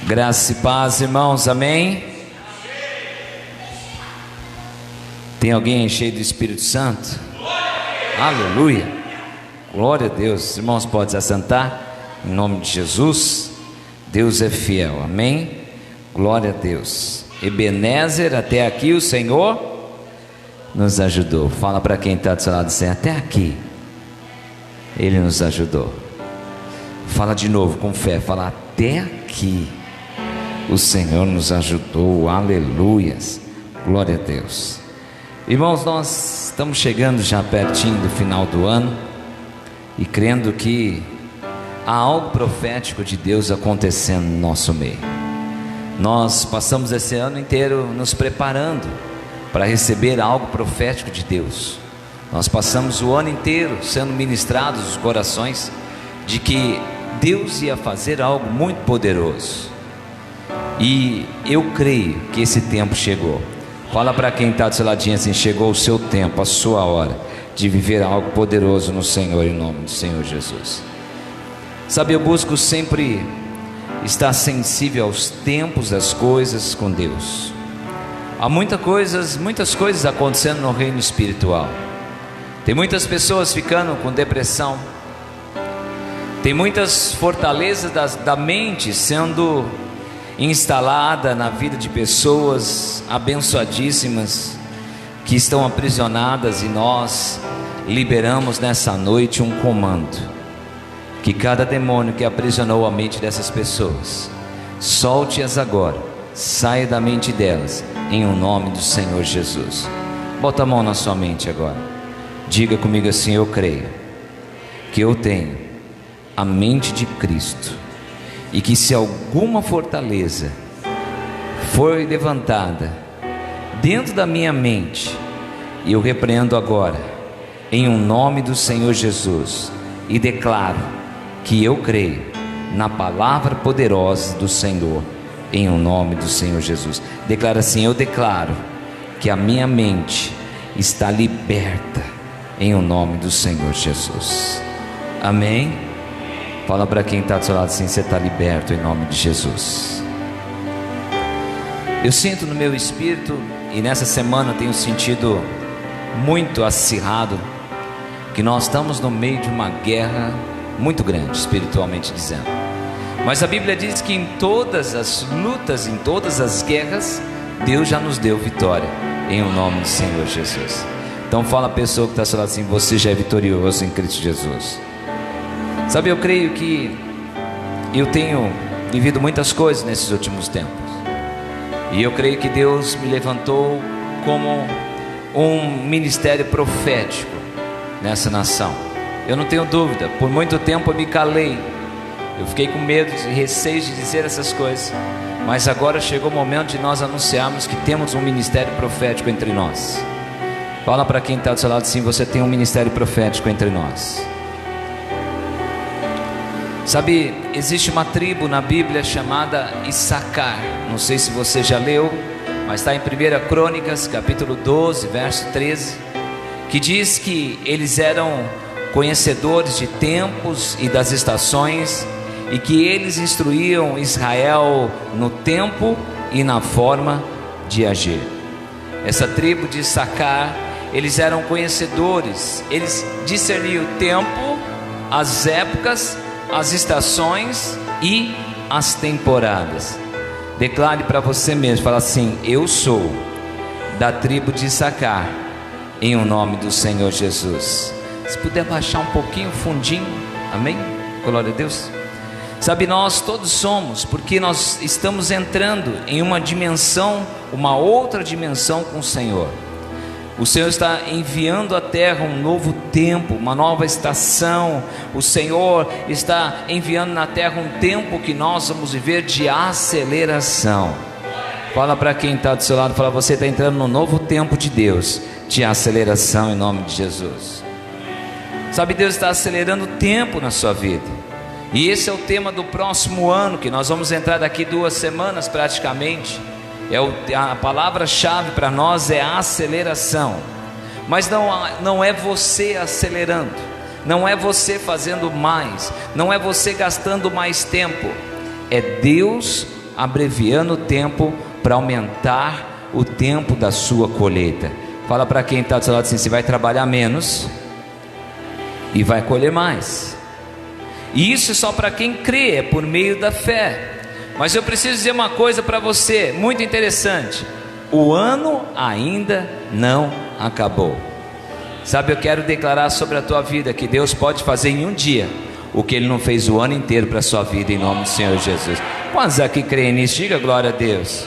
Graça e paz, irmãos, amém? Tem alguém cheio do Espírito Santo? Aleluia! Glória a Deus. Irmãos, pode se assentar em nome de Jesus. Deus é fiel, amém? Glória a Deus. Ebenezer, até aqui o Senhor nos ajudou. Fala para quem está do seu lado assim: até aqui Ele nos ajudou. Fala de novo com fé, fala: até aqui o Senhor nos ajudou. Aleluias, glória a Deus. Irmãos, nós estamos chegando já pertinho do final do ano e crendo que há algo profético de Deus acontecendo no nosso meio. Nós passamos esse ano inteiro nos preparando para receber algo profético de Deus. Nós passamos o ano inteiro sendo ministrados os corações de que Deus ia fazer algo muito poderoso. E eu creio que esse tempo chegou. Fala para quem está do seu ladinho assim: chegou o seu tempo, a sua hora de viver algo poderoso no Senhor, em nome do Senhor Jesus. Sabe, eu busco sempre estar sensível aos tempos das coisas com Deus. Há muitas coisas acontecendo no reino espiritual. Tem muitas pessoas ficando com depressão. Tem muitas fortalezas da mente sendo instalada na vida de pessoas abençoadíssimas que estão aprisionadas, e nós liberamos nessa noite um comando: que cada demônio que aprisionou a mente dessas pessoas, solte-as agora, saia da mente delas, em o nome do Senhor Jesus. Bota a mão na sua mente agora, diga comigo assim: eu creio que eu tenho a mente de Cristo, e que se alguma fortaleza foi levantada dentro da minha mente, eu repreendo agora em um nome do Senhor Jesus, e declaro que eu creio na palavra poderosa do Senhor, em um nome do Senhor Jesus. Declara assim: eu declaro que a minha mente está liberta em um nome do Senhor Jesus. Amém? Fala para quem está do seu lado assim: você está liberto em nome de Jesus. Eu sinto no meu espírito, e nessa semana tenho sentido muito acirrado, que nós estamos no meio de uma guerra muito grande, espiritualmente dizendo. Mas a Bíblia diz que em todas as lutas, em todas as guerras, Deus já nos deu vitória, em o nome do Senhor Jesus. Então fala a pessoa que está do seu lado assim: você já é vitorioso em Cristo Jesus. Sabe, eu creio que eu tenho vivido muitas coisas nesses últimos tempos, e eu creio que Deus me levantou como um ministério profético nessa nação. Eu não tenho dúvida. Por muito tempo eu me calei, eu fiquei com medo e receio de dizer essas coisas, mas agora chegou o momento de nós anunciarmos que temos um ministério profético entre nós. Fala para quem está do seu lado assim: você tem um ministério profético entre nós. Sabe, existe uma tribo na Bíblia chamada Issacar. Não sei se você já leu, mas está em 1 Crônicas, capítulo 12, verso 13, que diz que eles eram conhecedores de tempos e das estações, e que eles instruíam Israel no tempo e na forma de agir. Essa tribo de Issacar, eles eram conhecedores, eles discerniam o tempo, as épocas, as estações e as temporadas. Declare para você mesmo, fala assim: eu sou da tribo de Issacar, em o nome do Senhor Jesus. Se puder baixar um pouquinho fundinho, amém? Glória a Deus. Sabe, nós todos somos, porque nós estamos entrando em uma dimensão, uma outra dimensão com o Senhor. O Senhor está enviando à terra um novo tempo, uma nova estação. O Senhor está enviando na terra um tempo que nós vamos viver de aceleração. Fala para quem está do seu lado, fala: você está entrando no novo tempo de Deus, de aceleração, em nome de Jesus. Sabe, Deus está acelerando o tempo na sua vida, e esse é o tema do próximo ano, que nós vamos entrar daqui 2 semanas praticamente. A palavra-chave para nós é aceleração. Mas não é você acelerando, não é você fazendo mais, não é você gastando mais tempo. É Deus abreviando o tempo para aumentar o tempo da sua colheita. Fala para quem está do seu lado assim: você vai trabalhar menos e vai colher mais. E isso é só para quem crê, é por meio da fé. Mas eu preciso dizer uma coisa para você, muito interessante: o ano ainda não acabou. Sabe, eu quero declarar sobre a tua vida que Deus pode fazer em um dia o que Ele não fez o ano inteiro para a sua vida, em nome do Senhor Jesus. Quantos aqui creem nisso? Diga glória a Deus.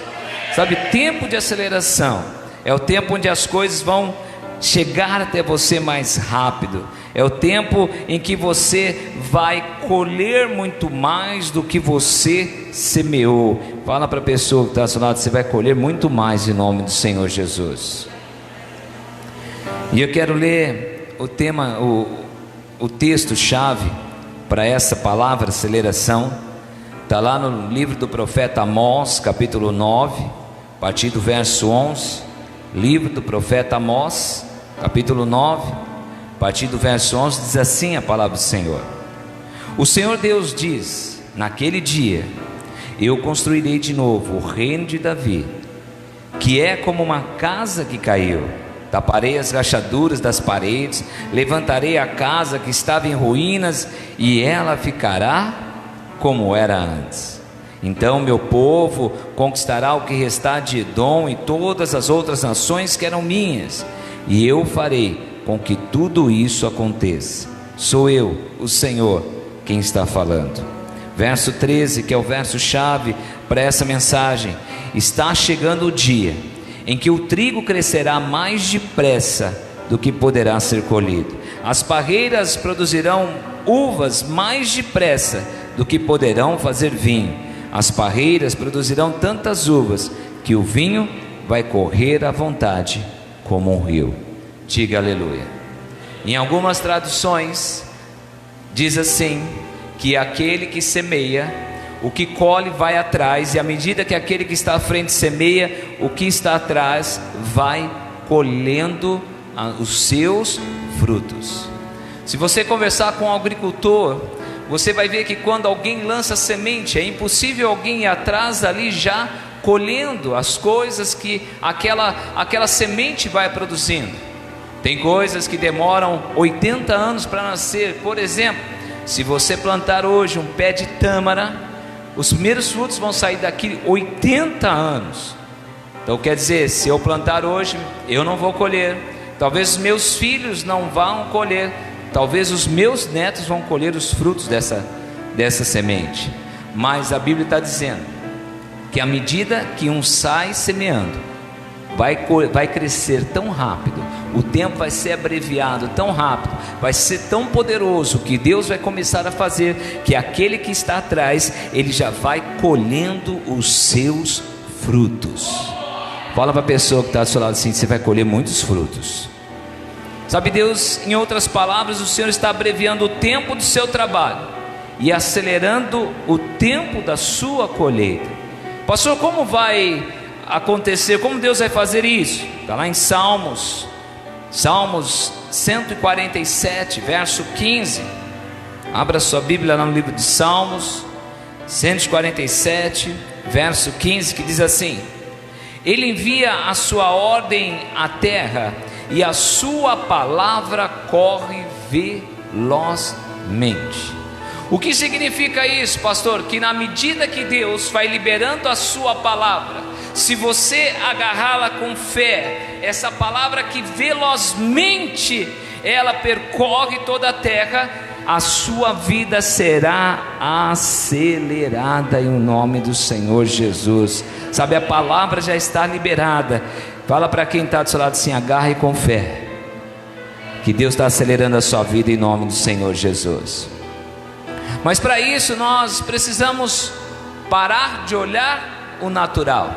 Sabe, tempo de aceleração é o tempo onde as coisas vão chegar até você mais rápido. É o tempo em que você vai colher muito mais do que você semeou. Fala para a pessoa que está ao seu lado: você vai colher muito mais em nome do Senhor Jesus. E eu quero ler o tema, o texto-chave para essa palavra aceleração. Está lá no livro do profeta Amós, capítulo 9, a partir do verso 11. Livro do profeta Amós, capítulo 9, a partir do verso 11, diz assim a palavra do Senhor: o Senhor Deus diz: naquele dia eu construirei de novo o reino de Davi, que é como uma casa que caiu. Taparei as rachaduras das paredes, levantarei a casa que estava em ruínas, e ela ficará como era antes. Então meu povo conquistará o que restar de Edom e todas as outras nações que eram minhas, e eu farei com que tudo isso aconteça. Sou eu, o Senhor, quem está falando. Verso 13, que é o verso chave para essa mensagem: está chegando o dia em que o trigo crescerá mais depressa do que poderá ser colhido. As parreiras produzirão uvas mais depressa do que poderão fazer vinho. As parreiras produzirão tantas uvas que o vinho vai correr à vontade como um rio. Diga aleluia. Em algumas traduções diz assim, que aquele que semeia, o que colhe vai atrás, e à medida que aquele que está à frente semeia, o que está atrás vai colhendo os seus frutos. Se você conversar com um agricultor, você vai ver que quando alguém lança semente, é impossível alguém ir atrás ali já colhendo as coisas que aquela semente vai produzindo. Tem coisas que demoram 80 anos para nascer. Por exemplo, se você plantar hoje um pé de tâmara, os primeiros frutos vão sair daqui 80 anos. Então quer dizer, se eu plantar hoje, eu não vou colher. Talvez os meus filhos não vão colher. Talvez os meus netos vão colher os frutos dessa semente. Mas a Bíblia está dizendo que à medida que um sai semeando, vai crescer tão rápido, o tempo vai ser abreviado tão rápido, vai ser tão poderoso, que Deus vai começar a fazer que aquele que está atrás, ele já vai colhendo os seus frutos. Fala para a pessoa que está do seu lado assim: você vai colher muitos frutos. Sabe, Deus, em outras palavras, o Senhor está abreviando o tempo do seu trabalho e acelerando o tempo da sua colheita. Pastor, como vai acontecer? Como Deus vai fazer isso? Está lá em Salmos 147, verso 15. Abra sua Bíblia lá no livro de Salmos 147, verso 15, que diz assim: Ele envia a sua ordem à terra, e a sua palavra corre velozmente. O que significa isso, pastor? Que na medida que Deus vai liberando a sua palavra, se você agarrá-la com fé, essa palavra que velozmente ela percorre toda a terra, a sua vida será acelerada em nome do Senhor Jesus. Sabe, a palavra já está liberada. Fala para quem está do seu lado assim: agarre com fé, que Deus está acelerando a sua vida em nome do Senhor Jesus. Mas para isso nós precisamos parar de olhar o natural.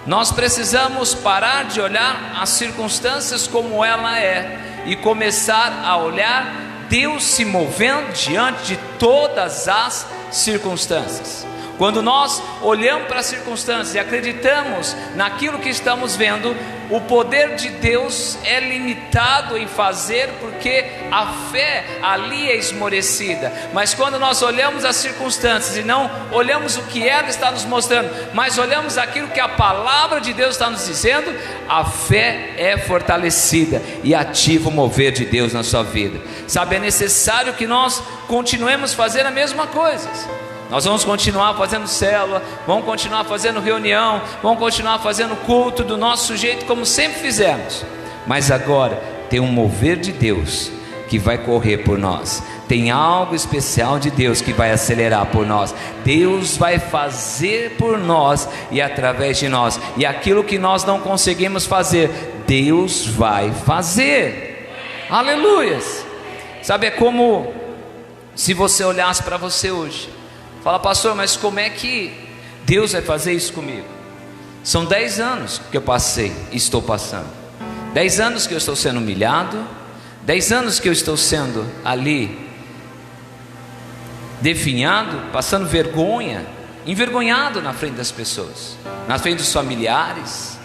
Nós precisamos parar de olhar as circunstâncias como ela é e começar a olhar Deus se movendo diante de todas as circunstâncias. Quando nós olhamos para as circunstâncias e acreditamos naquilo que estamos vendo, o poder de Deus é limitado em fazer, porque a fé ali é esmorecida. Mas quando nós olhamos as circunstâncias e não olhamos o que ela está nos mostrando, mas olhamos aquilo que a palavra de Deus está nos dizendo, a fé é fortalecida e ativa o mover de Deus na sua vida. Sabe, é necessário que nós continuemos fazendo a mesma coisa. Nós vamos continuar fazendo célula, vamos continuar fazendo reunião, vamos continuar fazendo culto do nosso jeito, como sempre fizemos. Mas agora tem um mover de Deus que vai correr por nós. Tem algo especial de Deus que vai acelerar por nós. Deus vai fazer por nós e através de nós. E aquilo que nós não conseguimos fazer, Deus vai fazer. Aleluias! Sabe, é como se você olhasse para você hoje. Fala, pastor, mas como é que Deus vai fazer isso comigo? São 10 anos que eu passei e estou passando. 10 anos que eu estou sendo humilhado. 10 anos que eu estou sendo ali definhado, passando vergonha, envergonhado na frente das pessoas, na frente dos familiares.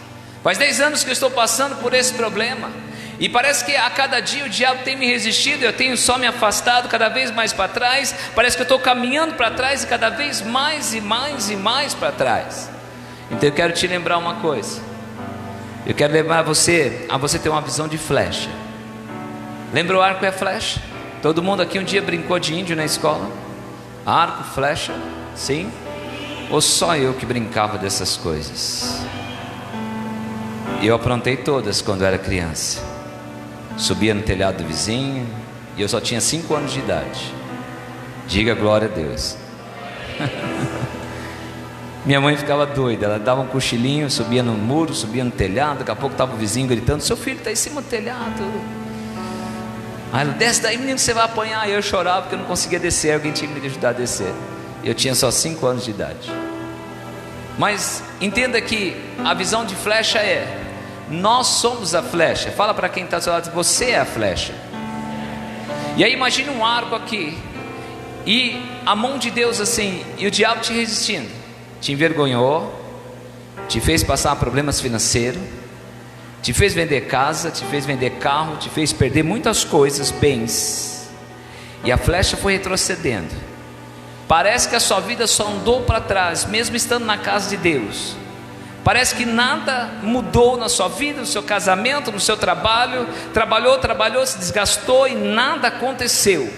Faz 10 anos que eu estou passando por esse problema. E parece que a cada dia o diabo tem me resistido, eu tenho só me afastado cada vez mais para trás. Parece que eu estou caminhando para trás e cada vez mais e mais e mais para trás. Então eu quero te lembrar uma coisa. Eu quero levar você a você ter uma visão de flecha. Lembra o arco e a flecha? Todo mundo aqui um dia brincou de índio na escola? Arco, flecha, sim? Ou só eu que brincava dessas coisas? Eu aprontei todas quando era criança. Subia no telhado do vizinho, e eu só tinha 5 anos de idade. Diga glória a Deus. Minha mãe ficava doida, ela dava um cochilinho, subia no muro, subia no telhado. Daqui a pouco estava o vizinho gritando: seu filho está em cima do telhado. Aí ela: desce daí, menino, você vai apanhar. Eu chorava porque eu não conseguia descer, alguém tinha que me ajudar a descer. Eu tinha só 5 anos de idade. Mas entenda que a visão de flecha é: nós somos a flecha. Fala para quem está do seu lado: você é a flecha. E aí imagina um arco aqui, e a mão de Deus assim, e o diabo te resistindo. Te envergonhou, te fez passar problemas financeiros, te fez vender casa, te fez vender carro, te fez perder muitas coisas, bens. E a flecha foi retrocedendo. Parece que a sua vida só andou para trás, mesmo estando na casa de Deus. Parece que nada mudou na sua vida, no seu casamento, no seu trabalho. Trabalhou, se desgastou e nada aconteceu.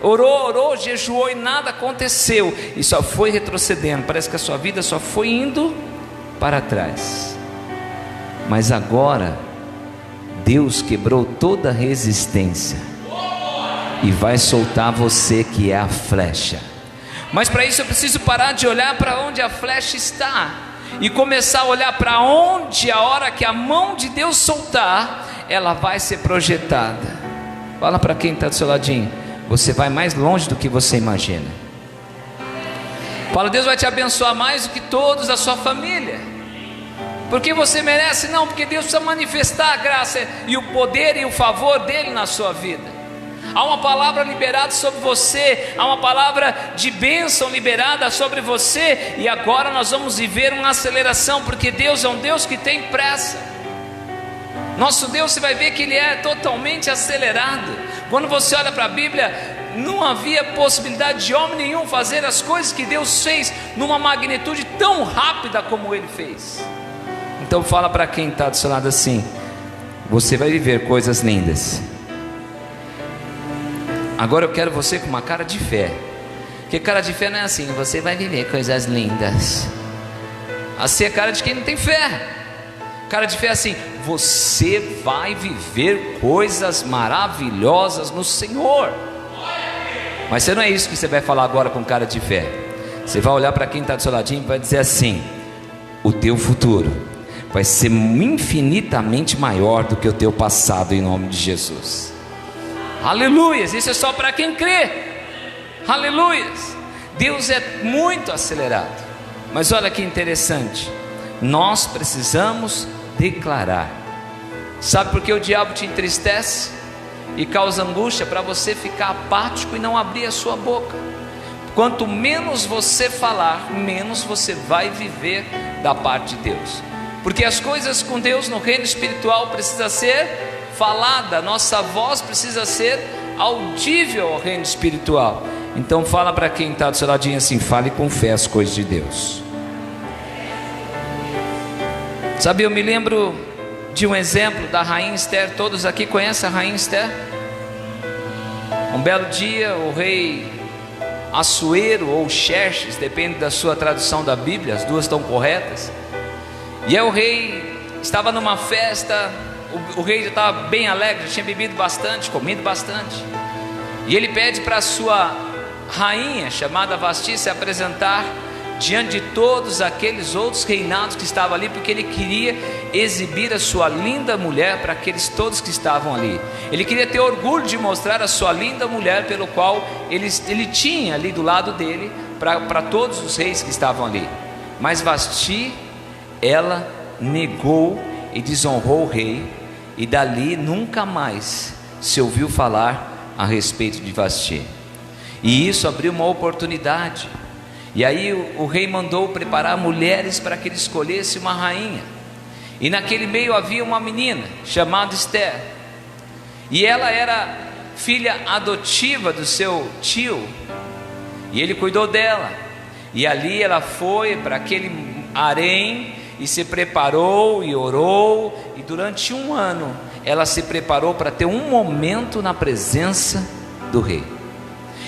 Orou, jejuou e nada aconteceu. E só foi retrocedendo. Parece que a sua vida só foi indo para trás. Mas agora Deus quebrou toda a resistência e vai soltar você, que é a flecha. Mas para isso eu preciso parar de olhar para onde a flecha está e começar a olhar para onde, a hora que a mão de Deus soltar, ela vai ser projetada. Fala para quem está do seu ladinho: você vai mais longe do que você imagina. Fala: Deus vai te abençoar mais do que todos da sua família. Porque você merece? Não, porque Deus precisa manifestar a graça e o poder e o favor dele na sua vida. Há uma palavra liberada sobre você, há uma palavra de bênção liberada sobre você. E agora nós vamos viver uma aceleração, porque Deus é um Deus que tem pressa. Nosso Deus, você vai ver que Ele é totalmente acelerado. Quando você olha para a Bíblia, não havia possibilidade de homem nenhum fazer as coisas que Deus fez numa magnitude tão rápida como Ele fez. Então fala para quem está do seu lado assim: você vai viver coisas lindas. Agora eu quero você com uma cara de fé. Porque cara de fé não é assim: você vai viver coisas lindas. Assim é cara de quem não tem fé. Cara de fé é assim: você vai viver coisas maravilhosas no Senhor. Mas você não é isso que você vai falar agora com cara de fé. Você vai olhar para quem está do seu ladinho e vai dizer assim: o teu futuro vai ser infinitamente maior do que o teu passado, em nome de Jesus. Aleluias, isso é só para quem crê. Aleluias. Deus é muito acelerado. Mas olha que interessante, nós precisamos declarar. Sabe por que o diabo te entristece e causa angústia? Para você ficar apático e não abrir a sua boca. quanto menos você falar, menos você vai viver da parte de Deus. Porque as coisas com Deus no reino espiritual precisa ser falada, nossa voz precisa ser audível ao reino espiritual. Então fala para quem está do seu ladinho assim: fale com fé as coisas de Deus. Sabe, eu me lembro de um exemplo da rainha Esther. Todos aqui conhecem a rainha Esther? Um belo dia, o rei Assuero ou Xerxes, depende da sua tradução da Bíblia, as duas estão corretas. E aí o rei estava numa festa, o rei já estava bem alegre, já tinha bebido bastante, comido bastante. E ele pede para a sua rainha, chamada Vasti, se apresentar diante de todos aqueles outros reinados que estavam ali, porque ele queria exibir a sua linda mulher para aqueles todos que estavam ali. Ele queria ter orgulho de mostrar a sua linda mulher, pelo qual ele tinha ali do lado dele, para todos os reis que estavam ali. Mas Vasti, ela negou e desonrou o rei, e dali nunca mais se ouviu falar a respeito de Vasti. E isso abriu uma oportunidade. E aí o rei mandou preparar mulheres para que ele escolhesse uma rainha. E naquele meio havia uma menina chamada Esther. E ela era filha adotiva do seu tio, e ele cuidou dela. E ali ela foi para aquele harém e se preparou e orou. E durante um ano ela se preparou para ter um momento na presença do rei.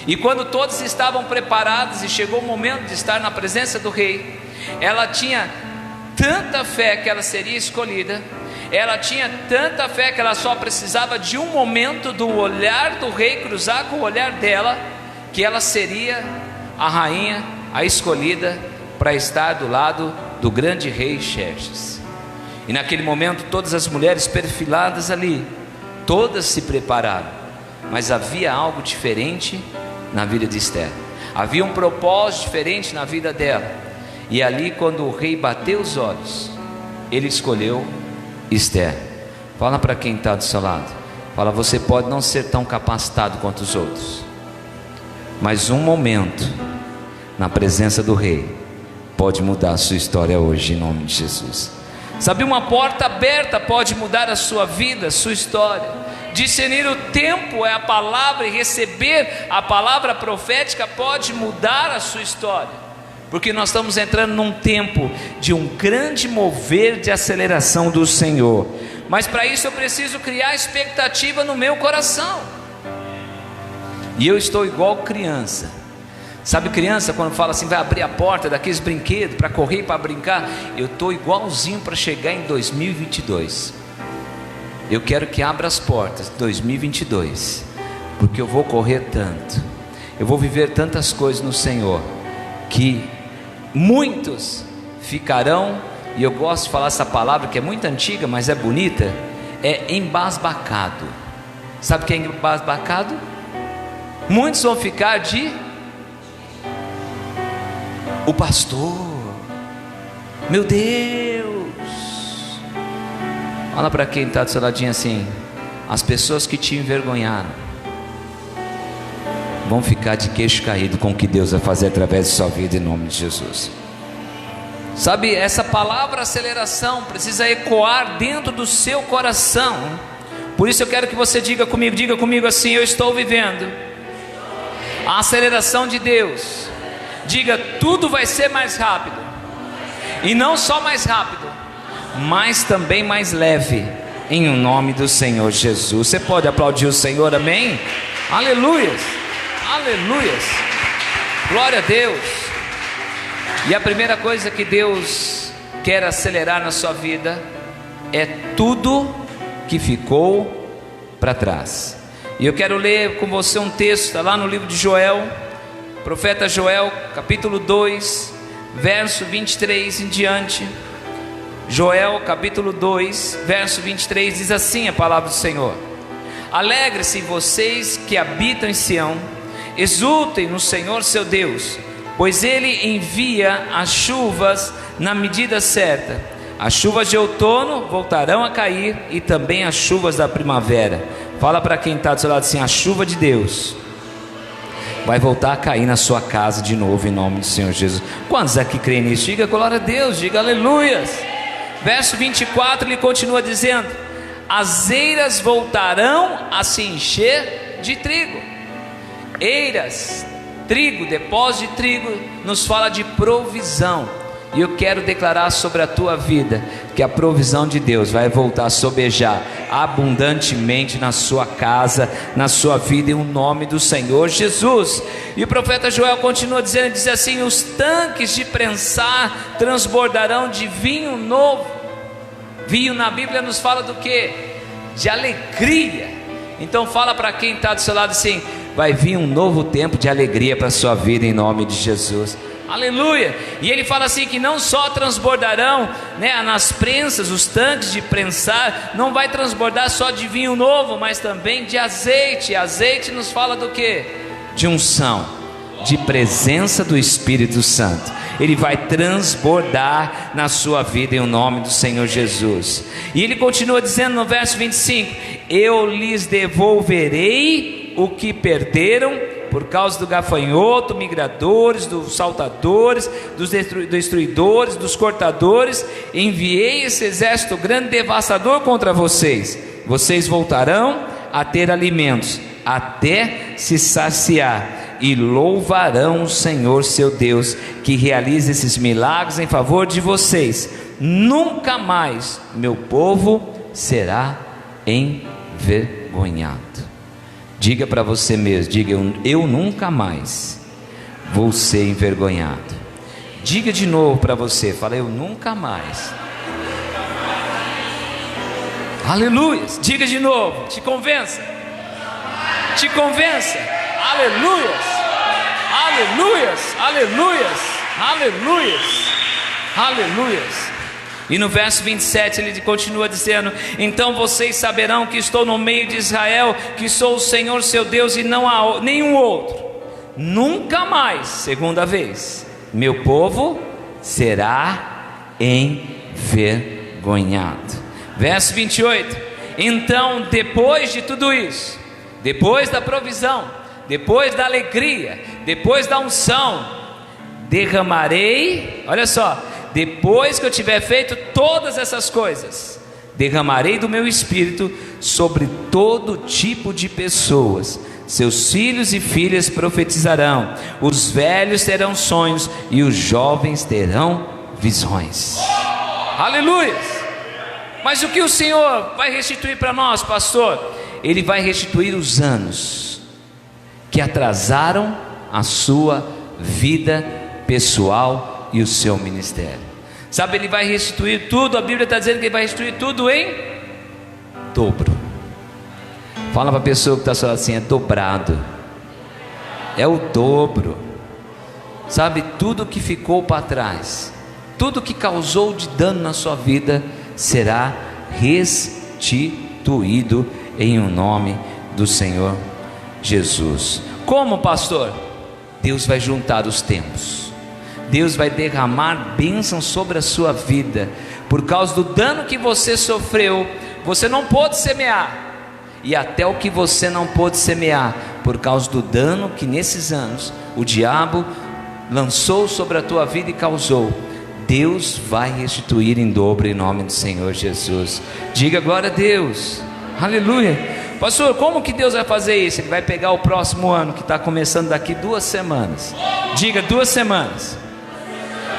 E quando todos estavam preparados e chegou o momento de estar na presença do rei, ela tinha tanta fé que ela seria escolhida, ela tinha tanta fé que ela só precisava de um momento do olhar do rei cruzar com o olhar dela, que ela seria a rainha, a escolhida para estar do lado do grande rei Xerxes. E naquele momento todas as mulheres perfiladas ali, todas se prepararam, mas havia algo diferente na vida de Esther. Havia um propósito diferente na vida dela. E ali, quando o rei bateu os olhos, ele escolheu Esther. Fala para quem está do seu lado, fala: você pode não ser tão capacitado quanto os outros, mas um momento na presença do rei pode mudar a sua história hoje, em nome de Jesus. Sabe, uma porta aberta pode mudar a sua vida, a sua história. Discernir o tempo é a palavra, e receber a palavra profética pode mudar a sua história, porque nós estamos entrando num tempo de um grande mover de aceleração do Senhor. Mas para isso eu preciso criar expectativa no meu coração. E eu estou igual criança. Sabe, criança quando fala assim, vai abrir a porta daqueles brinquedos para correr, para brincar? Eu estou igualzinho para chegar em 2022. Eu quero que abra as portas de 2022, porque eu vou correr tanto, eu vou viver tantas coisas no Senhor, que muitos ficarão, e eu gosto de falar essa palavra que é muito antiga, mas é bonita, é embasbacado. Sabe o que é embasbacado? Muitos vão ficar de: o pastor, meu Deus. Fala para quem está do seu ladinho assim: as pessoas que te envergonharam vão ficar de queixo caído com o que Deus vai fazer através de sua vida, em nome de Jesus. Sabe, essa palavra aceleração precisa ecoar dentro do seu coração. Por isso eu quero que você diga comigo assim: eu estou vivendo a aceleração de Deus. Diga: tudo vai ser mais rápido, e não só mais rápido, mas também mais leve, em nome do Senhor Jesus. Você pode aplaudir o Senhor, amém? Aleluias, aleluias, glória a Deus. E a primeira coisa que Deus quer acelerar na sua vida é tudo que ficou para trás. E eu quero ler com você um texto, está lá no livro de Joel, profeta Joel, capítulo 2, verso 23 em diante. Joel capítulo 2, verso 23, diz assim a palavra do Senhor: alegre-se vocês que habitam em Sião, exultem no Senhor seu Deus, pois Ele envia as chuvas na medida certa. As chuvas de outono voltarão a cair, e também as chuvas da primavera. Fala para quem está do seu lado assim: a chuva de Deus vai voltar a cair na sua casa de novo, em nome do Senhor Jesus. Quantos aqui creem nisso? Diga glória a Deus, diga aleluias. Verso 24, ele continua dizendo: as eiras voltarão a se encher de trigo. Eiras, trigo, depósito de trigo, nos fala de provisão. E eu quero declarar sobre a tua vida que a provisão de Deus vai voltar a sobejar abundantemente na sua casa, na sua vida, em o nome do Senhor Jesus. E o profeta Joel continua dizendo, diz assim: os tanques de prensar transbordarão de vinho novo. Vinho na Bíblia nos fala do que? De alegria. Então fala para quem está do seu lado assim: vai vir um novo tempo de alegria para a sua vida, em nome de Jesus. Aleluia. E ele fala assim que não só transbordarão, né, nas prensas, os tanques de prensar, não vai transbordar só de vinho novo, mas também de azeite. Azeite nos fala do que? De unção, de presença do Espírito Santo. Ele vai transbordar na sua vida, em nome do Senhor Jesus. E ele continua dizendo no verso 25: eu lhes devolverei o que perderam por causa do gafanhoto, migradores, dos saltadores, dos destruidores, dos cortadores. Enviei esse exército grande e devastador contra vocês. Vocês voltarão a ter alimentos até se saciar, e louvarão o Senhor seu Deus, que realiza esses milagres em favor de vocês. Nunca mais meu povo será envergonhado. Diga para você mesmo, diga: eu nunca mais vou ser envergonhado. Diga de novo para você, fala: eu nunca mais. Aleluia. Diga de novo, te convença. Te convença. Aleluias. Aleluias. Aleluias. Aleluias. Aleluias. E no verso 27 ele continua dizendo: então vocês saberão que estou no meio de Israel, que sou o Senhor seu Deus e não há nenhum outro. Nunca mais, segunda vez, meu povo será envergonhado. Verso 28: então depois de tudo isso, depois da provisão, depois da alegria, depois da unção, derramarei, olha só, depois que eu tiver feito todas essas coisas, derramarei do meu espírito sobre todo tipo de pessoas. Seus filhos e filhas profetizarão, os velhos terão sonhos e os jovens terão visões. Aleluia! Mas o que o Senhor vai restituir para nós, pastor? Ele vai restituir os anos que atrasaram a sua vida pessoal e o seu ministério. Sabe, ele vai restituir tudo. A Bíblia está dizendo que ele vai restituir tudo em dobro. Fala para a pessoa que está falando assim: é dobrado, é o dobro. Sabe, tudo que ficou para trás, tudo que causou de dano na sua vida, será restituído em o nome do Senhor Jesus. Como, pastor? Deus vai juntar os tempos. Deus vai derramar bênção sobre a sua vida. Por causa do dano que você sofreu, você não pôde semear. E até o que você não pôde semear, por causa do dano que nesses anos o diabo lançou sobre a tua vida e causou, Deus vai restituir em dobro em nome do Senhor Jesus. Diga glória a Deus. Aleluia. Pastor, como que Deus vai fazer isso? Ele vai pegar o próximo ano, que está começando daqui 2 semanas. Diga 2 semanas.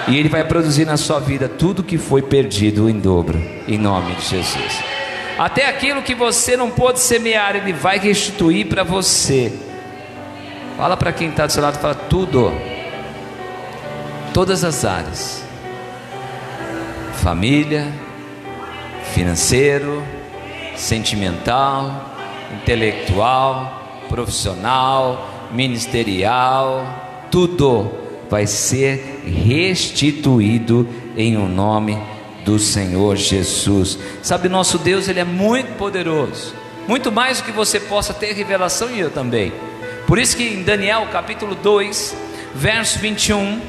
E Ele vai produzir na sua vida tudo que foi perdido em dobro, em nome de Jesus. Até aquilo que você não pôde semear, Ele vai restituir para você. Fala para quem está do seu lado, fala: tudo, todas as áreas, família, financeiro, sentimental, intelectual, profissional, ministerial, tudo vai ser restituído em o nome do Senhor Jesus. Sabe, nosso Deus, Ele é muito poderoso, muito mais do que você possa ter revelação, e eu também. Por isso que em Daniel capítulo 2 verso 21,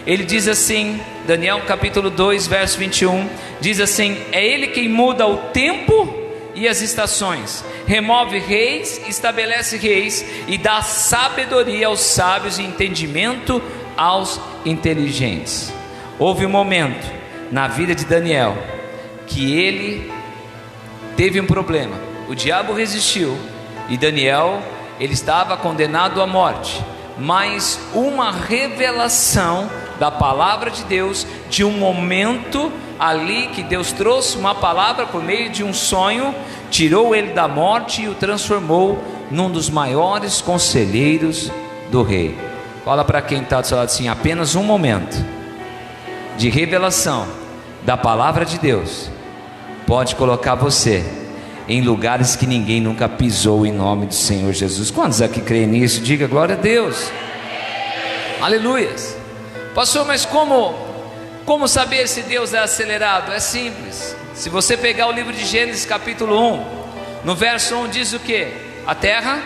ele diz assim, Daniel capítulo 2 verso 21, diz assim: é Ele quem muda o tempo e as estações, remove reis, estabelece reis, e dá sabedoria aos sábios e entendimento aos inteligentes. Houve um momento na vida de Daniel que ele teve um problema. O diabo resistiu e Daniel, ele estava condenado à morte, mas uma revelação da palavra de Deus, de um momento ali que Deus trouxe uma palavra por meio de um sonho, tirou ele da morte e o transformou num dos maiores conselheiros do rei. Fala para quem está do seu lado assim: apenas um momento de revelação da palavra de Deus pode colocar você em lugares que ninguém nunca pisou, em nome do Senhor Jesus. Quantos aqui creem nisso? Diga glória a Deus. Aleluias. Pastor, mas como saber se Deus é acelerado? É simples. Se você pegar o livro de Gênesis capítulo 1, no verso 1 diz o que? A terra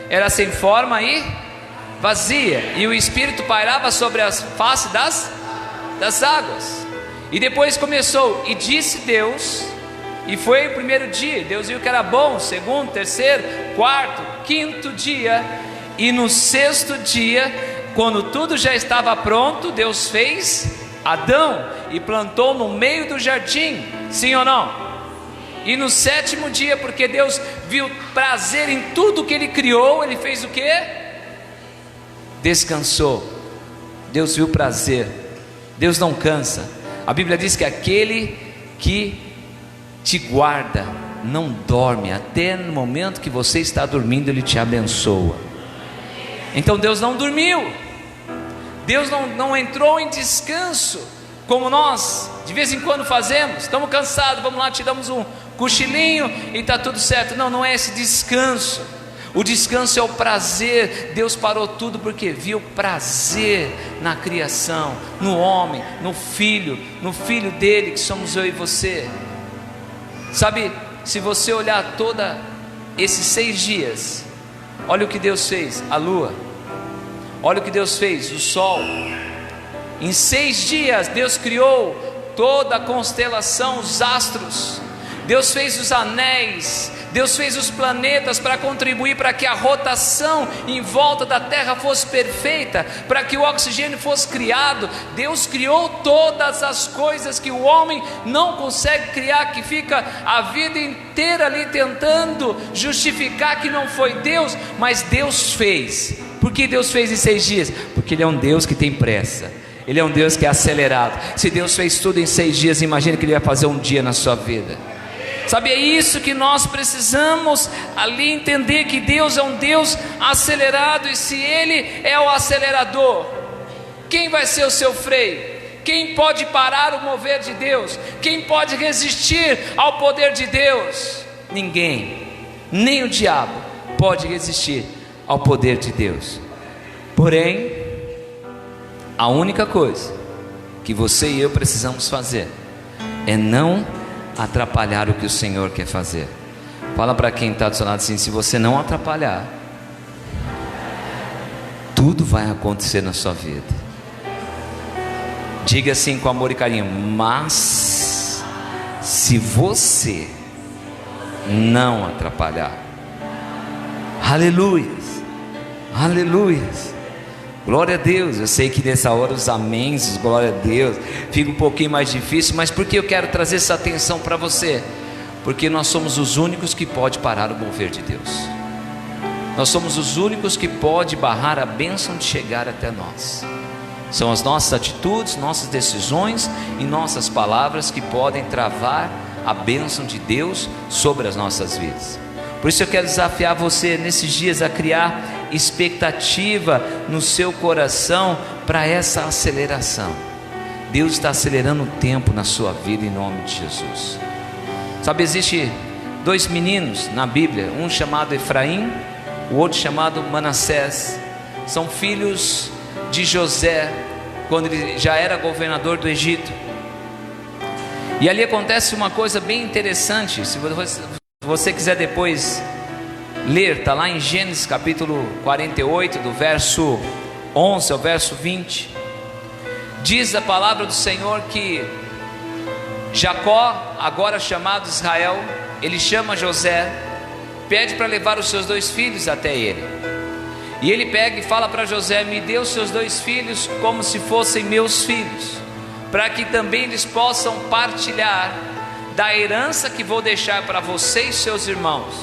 era sem forma e vazia, e o Espírito pairava sobre a face das águas. E depois começou: e disse Deus. E foi o primeiro dia, Deus viu que era bom. Segundo, terceiro, quarto, quinto dia. E no sexto dia, quando tudo já estava pronto, Deus fez Adão e plantou no meio do jardim. Sim ou não? E no sétimo dia, porque Deus viu prazer em tudo que Ele criou, Ele fez o quê? Descansou. Deus viu prazer. Deus não cansa. A Bíblia diz que aquele que te guarda não dorme, até no momento que você está dormindo Ele te abençoa. Então Deus não dormiu, Deus não entrou em descanso, como nós de vez em quando fazemos. Estamos cansados, vamos lá, tiramos um cochilinho e está tudo certo. Não é esse descanso. O descanso é o prazer. Deus parou tudo porque viu prazer na criação, no homem, no filho dele, que somos eu e você. Sabe, se você olhar todos esses 6 dias, olha o que Deus fez: a lua, olha o que Deus fez: o sol. Em 6 dias Deus criou toda a constelação, os astros. Deus fez os anéis, Deus fez os planetas para contribuir para que a rotação em volta da Terra fosse perfeita, para que o oxigênio fosse criado. Deus criou todas as coisas que o homem não consegue criar, que fica a vida inteira ali tentando justificar que não foi Deus, mas Deus fez. Por que Deus fez em 6 dias? Porque Ele é um Deus que tem pressa, Ele é um Deus que é acelerado. Se Deus fez tudo em 6 dias, imagine que Ele vai fazer um dia na sua vida. Sabe, é isso que nós precisamos ali entender, que Deus é um Deus acelerado. E se Ele é o acelerador, quem vai ser o seu freio? Quem pode parar o mover de Deus? Quem pode resistir ao poder de Deus? Ninguém, nem o diabo pode resistir ao poder de Deus. Porém, a única coisa que você e eu precisamos fazer é não atrapalhar o que o Senhor quer fazer. Fala para quem está do seu lado assim: se você não atrapalhar, tudo vai acontecer na sua vida. Diga assim com amor e carinho: mas se você não atrapalhar. Aleluias, aleluias, glória a Deus. Eu sei que nessa hora os améns, glória a Deus, fica um pouquinho mais difícil. Mas por que eu quero trazer essa atenção para você? Porque nós somos os únicos que pode parar o mover de Deus. Nós somos os únicos que pode barrar a bênção de chegar até nós. São as nossas atitudes, nossas decisões e nossas palavras que podem travar a bênção de Deus sobre as nossas vidas. Por isso eu quero desafiar você nesses dias a criar expectativa no seu coração para essa aceleração. Deus está acelerando o tempo na sua vida em nome de Jesus. Sabe, existe 2 meninos na Bíblia, um chamado Efraim, o outro chamado Manassés. São filhos de José, quando ele já era governador do Egito. E ali acontece uma coisa bem interessante. Se você quiser depois ler, está lá em Gênesis capítulo 48, do verso 11 ao verso 20. Diz a palavra do Senhor que Jacó, agora chamado Israel, ele chama José, pede para levar os seus 2 filhos até ele. E ele pega e fala para José: me dê os seus 2 filhos como se fossem meus filhos, para que também eles possam partilhar da herança que vou deixar para você e seus irmãos,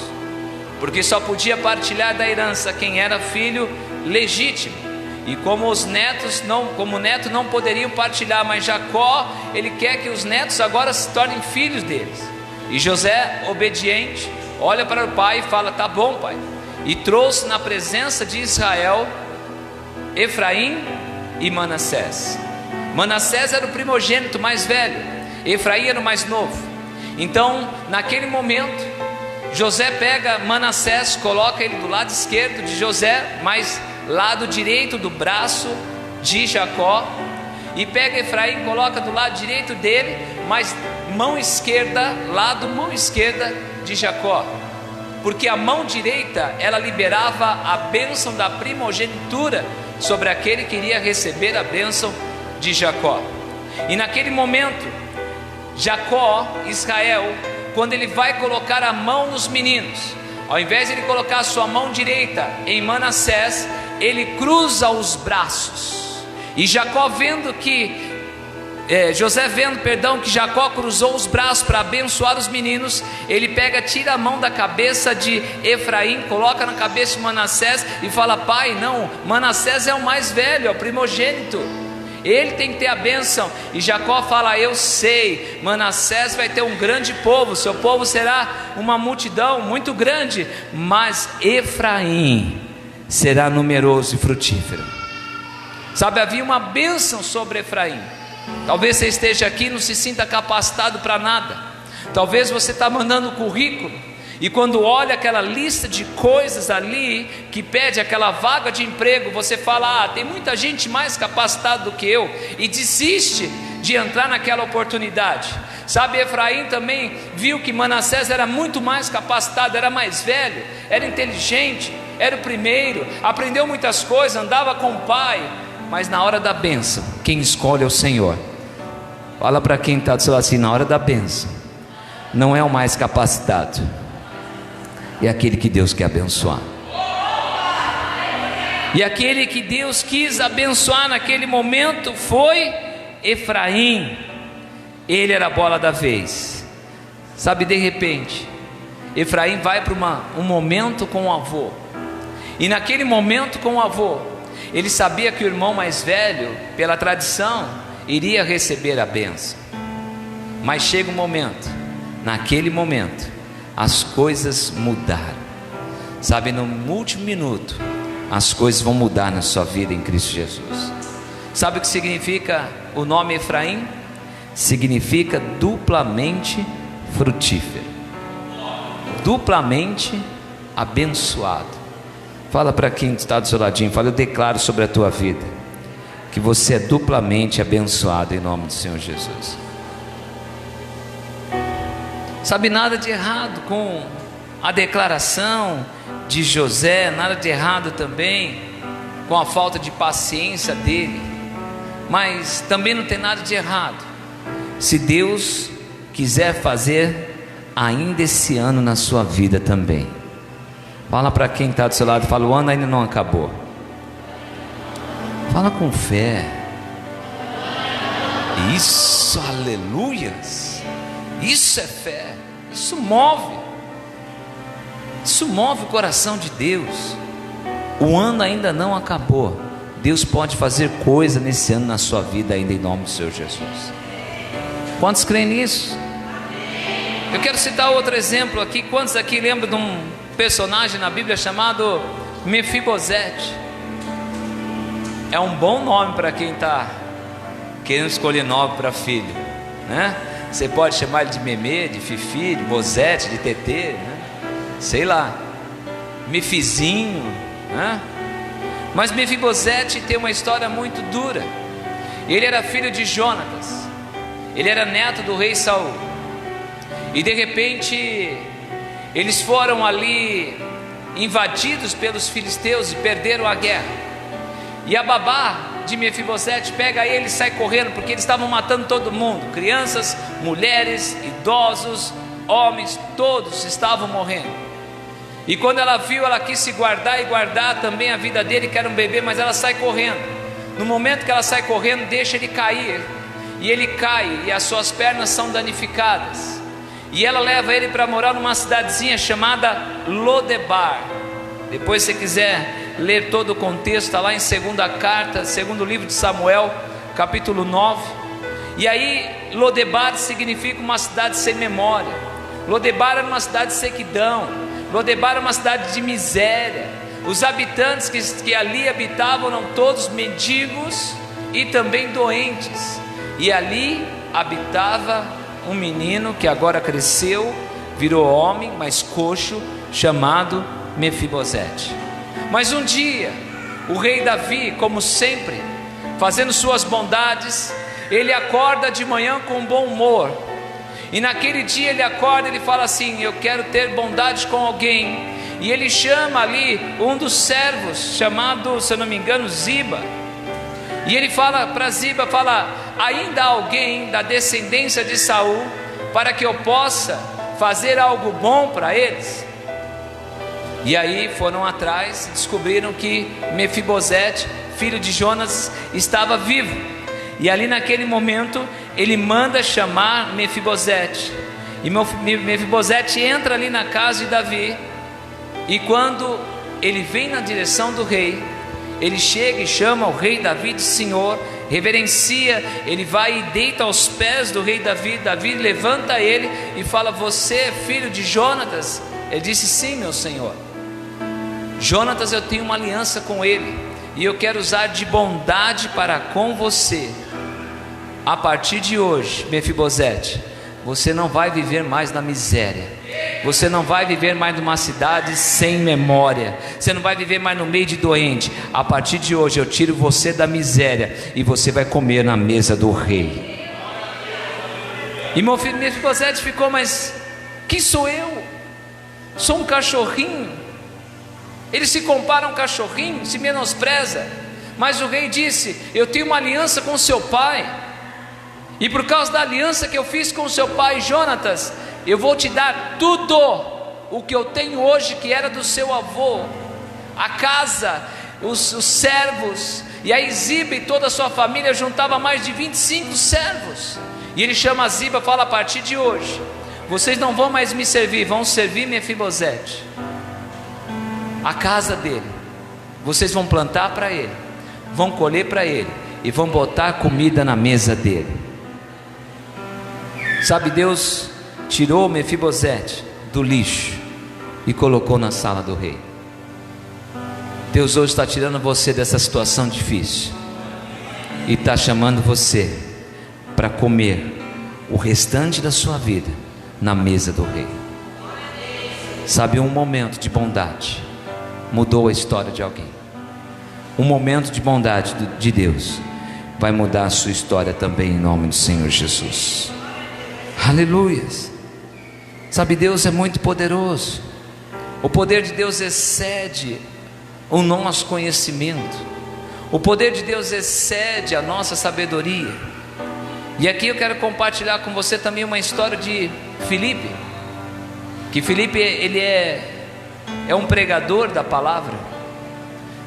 porque só podia partilhar da herança quem era filho legítimo, e como os netos como neto não poderiam partilhar, mas Jacó, ele quer que os netos agora se tornem filhos deles. E José, obediente, olha para o pai e fala: tá bom, pai, e trouxe na presença de Israel Efraim e Manassés. Manassés era o primogênito mais velho, Efraim era o mais novo. Então, naquele momento, José pega Manassés, coloca ele do lado esquerdo de José, mas lado direito do braço de Jacó, e pega Efraim, coloca do lado direito dele, mas mão esquerda de Jacó, porque a mão direita, ela liberava a bênção da primogenitura sobre aquele que iria receber a bênção de Jacó. E naquele momento, Jacó, Israel, quando ele vai colocar a mão nos meninos, ao invés de ele colocar a sua mão direita em Manassés, ele cruza os braços. E José vendo que Jacó cruzou os braços para abençoar os meninos, ele tira a mão da cabeça de Efraim, coloca na cabeça de Manassés e fala: pai, não, Manassés é o mais velho, é o primogênito, ele tem que ter a bênção. E Jacó fala: eu sei, Manassés vai ter um grande povo, seu povo será uma multidão muito grande, mas Efraim será numeroso e frutífero. Sabe, havia uma bênção sobre Efraim. Talvez você esteja aqui e não se sinta capacitado para nada. Talvez você está mandando currículo, e quando olha aquela lista de coisas ali que pede aquela vaga de emprego, você fala: tem muita gente mais capacitada do que eu, e desiste de entrar naquela oportunidade. Sabe, Efraim também viu que Manassés era muito mais capacitado, era mais velho, era inteligente, era o primeiro, aprendeu muitas coisas, andava com o pai. Mas na hora da bênção, quem escolhe é o Senhor. Fala para quem está do seu lado assim: na hora da bênção, não é o mais capacitado, é aquele que Deus quer abençoar. E aquele que Deus quis abençoar naquele momento foi Efraim. Ele era a bola da vez. Sabe, de repente, Efraim vai para um momento com o avô. E naquele momento com o avô, ele sabia que o irmão mais velho, pela tradição, iria receber a bênção. Mas chega um momento, naquele momento, as coisas mudaram. Sabe, no último minuto, as coisas vão mudar na sua vida em Cristo Jesus. Sabe o que significa o nome Efraim? Significa duplamente frutífero, duplamente abençoado. Fala para quem está do seu ladinho, fala: eu declaro sobre a tua vida que você é duplamente abençoado em nome do Senhor Jesus. Sabe, nada de errado com a declaração de José, nada de errado também com a falta de paciência dele, mas também não tem nada de errado se Deus quiser fazer ainda esse ano na sua vida também. Fala para quem está do seu lado, fala: o ano ainda não acabou. Fala com fé. Isso, aleluias. Isso é fé. Isso move o coração de Deus. O ano ainda não acabou. Deus pode fazer coisa nesse ano na sua vida ainda em nome do Senhor Jesus. Quantos creem nisso? Eu quero citar outro exemplo aqui. Quantos aqui lembram de um personagem na Bíblia chamado Mefibosete? É um bom nome para quem está querendo escolher nome para filho, né? Você pode chamar ele de Memê, de Fifi, de Bozete, de Tetê, né? Sei lá, Mefizinho, né? Mas Mefibosete tem uma história muito dura. Ele era filho de Jonatas, ele era neto do rei Saul, e de repente eles foram ali invadidos pelos filisteus e perderam a guerra. E a babá de Mefibosete, pega ele e sai correndo, porque eles estavam matando todo mundo, crianças, mulheres, idosos, homens, todos estavam morrendo. E quando ela viu, ela quis se guardar e guardar também a vida dele, que era um bebê, mas ela sai correndo. No momento que ela sai correndo, deixa ele cair, e ele cai, e as suas pernas são danificadas, e ela leva ele para morar numa cidadezinha chamada Lodebar. Depois, se você quiser ler todo o contexto, está lá em segundo livro de Samuel, capítulo 9. E aí, Lodebar significa uma cidade sem memória. Lodebar era uma cidade de sequidão. Lodebar era uma cidade de miséria. Os habitantes que ali habitavam eram todos mendigos e também doentes. E ali habitava um menino que agora cresceu, virou homem, mas coxo, chamado Mefibosete. Mas um dia, o rei Davi, como sempre, fazendo suas bondades, ele acorda de manhã com bom humor. E naquele dia ele acorda e ele fala assim: eu quero ter bondade com alguém. E ele chama ali um dos servos, chamado, se eu não me engano, Ziba. E ele fala para Ziba, ainda há alguém da descendência de Saul, para que eu possa fazer algo bom para eles? E aí foram atrás, descobriram que Mefibosete, filho de Jonas, estava vivo. E ali naquele momento, ele manda chamar Mefibosete. E Mefibosete entra ali na casa de Davi. E quando ele vem na direção do rei, ele chega e chama o rei Davi de Senhor, reverencia, ele vai e deita aos pés do rei Davi. Davi levanta ele e fala: você é filho de Jonatas? Ele disse: sim, meu senhor. Jonatas, eu tenho uma aliança com ele, e eu quero usar de bondade para com você. A partir de hoje, Mefibosete, você não vai viver mais na miséria. Você não vai viver mais numa cidade sem memória. Você não vai viver mais no meio de doente. A partir de hoje eu tiro você da miséria, e você vai comer na mesa do rei. E Mefibosete ficou: mas quem sou eu? Sou um cachorrinho. Ele se compara a um cachorrinho, se menospreza. Mas o rei disse: eu tenho uma aliança com seu pai, e por causa da aliança que eu fiz com seu pai Jonatas, eu vou te dar tudo o que eu tenho hoje, que era do seu avô, a casa, os servos. E aí Ziba e toda a sua família juntava mais de 25 servos. E ele chama Ziba e fala: a partir de hoje, vocês não vão mais me servir, vão servir Mefibosete. A casa dele, vocês vão plantar para ele, vão colher para ele, e vão botar comida na mesa dele. Sabe, Deus tirou Mefibosete do lixo e colocou na sala do rei. Deus hoje está tirando você dessa situação difícil e está chamando você para comer o restante da sua vida na mesa do rei. Sabe, um momento de bondade mudou a história de alguém. Um momento de bondade de Deus vai mudar a sua história também, em nome do Senhor Jesus. Aleluias. Sabe, Deus é muito poderoso. O poder de Deus excede o nosso conhecimento. O poder de Deus excede a nossa sabedoria. E aqui eu quero compartilhar com você também uma história de Filipe. Que Filipe, ele é um pregador da palavra.